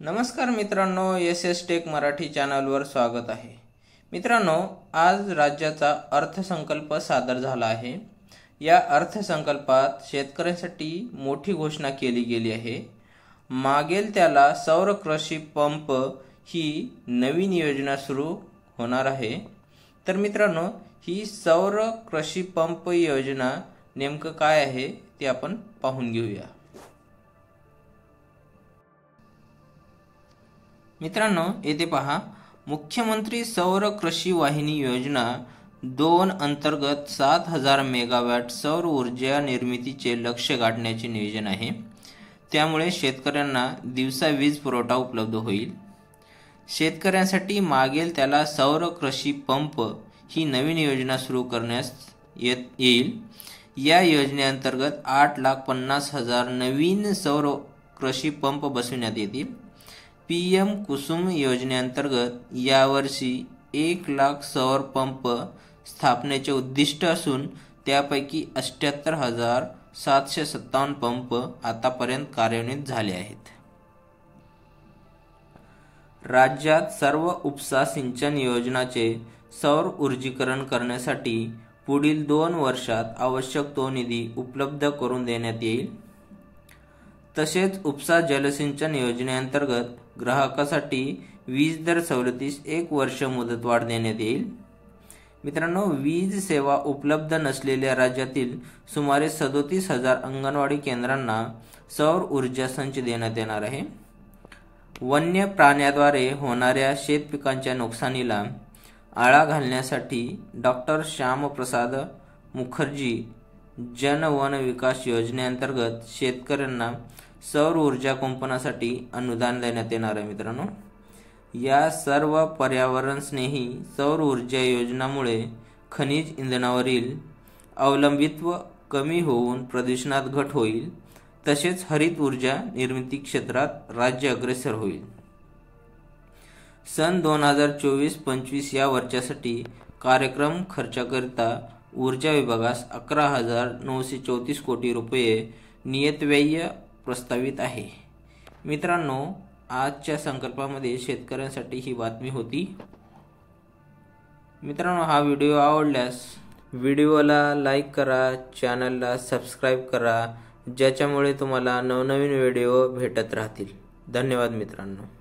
नमस्कार मित्रांनो, S S take Marathi चॅनलवर स्वागत आहे। मित्रांनो, आज राज्याचा अर्थसंकल्प सादर झाला आहे। या अर्थसंकल्पात शेतकऱ्यांसाठी मोठी घोषणा केली गेली आहे। मागेल त्याला सौर कृषी पंप ही नवीन योजना सुरू होणार आहे। तर मित्रांनो, ही सौर कृषी पंप योजना नेमकं काय आहे ते आपण पाहून घेऊया। मित्रांनो, येथे पहा, मुख्यमंत्री सौर कृषी वाहिनी योजना 2 अंतर्गत 7000 मेगावॅट सौर ऊर्जा निर्मितीचे लक्ष्य गाठण्याचे नियोजन आहे। त्यामुळे शेतकऱ्यांना दिवसा वीज पुरवठा उपलब्ध होईल। शेतकऱ्यांसाठी मागेल त्याला सौर कृषी पंप ही नवीन योजना सुरू करण्यास येईल। या योजनेअंतर्गत 8,50,000 नवीन सौर कृषी पंप बसविण्यात येतील। पीएम कुसुम योजनेअंतर्गत यावर्षी 1,00,000 सौर पंप स्थापनेचे उद्दिष्ट असून त्यापैकी 78,757 पंप आतापर्यंत कार्यान्वित झाले आहेत। राज्यात सर्व उपसा सिंचन योजनांचे सौर ऊर्जीकरण करण्यासाठी पुढील 2 वर्षात आवश्यक तो निधी उपलब्ध करून देण्यात येईल। तसेच उपसा जलसिंचन योजनेअंतर्गत ग्राहकासाठी वीज दर सवलतीस 1 वर्ष मुदतवाढ देण्यात येईल। मित्रांनो, वीज सेवा उपलब्ध नसलेल्या राज्यातील सुमारे 37,000 अंगणवाडी केंद्रांना सौर ऊर्जा संच देण्यात येणार आहे। वन्य प्राण्याद्वारे होणाऱ्या शेतपिकांच्या नुकसानीला आळा घालण्यासाठी डॉक्टर श्यामप्रसाद मुखर्जी जन वन विकास योजनेअंतर्गत शेतकऱ्यांना सौर ऊर्जा कुंपणासाठी अनुदान देण्यात येणार आहे। मित्रांनो, या सर्व पर्यावरण स्नेही सौर ऊर्जा योजनामुळे खनिज इंधनावरील अवलंबित्व कमी होऊन प्रदूषणात घट होईल। तसेच हरित ऊर्जा निर्मिती क्षेत्रात राज्य अग्रेसर होईल। सन 2024-25 या वर्षासाठी कार्यक्रम खर्चाकरिता ऊर्जा विभागास 11,934 कोटी रुपये नियतव्यय प्रस्तावित आहे। मित्रांनो, आजच्या संकल्पामध्ये शेतकऱ्यांसाठी ही बातमी होती। मित्रांनो, हा व्हिडिओ आवडल्यास व्हिडिओला लाईक करा, चॅनलला सबस्क्राईब करा, ज्याच्यामुळे तुम्हाला नवनवीन व्हिडिओ भेटत राहतील। धन्यवाद मित्रांनो।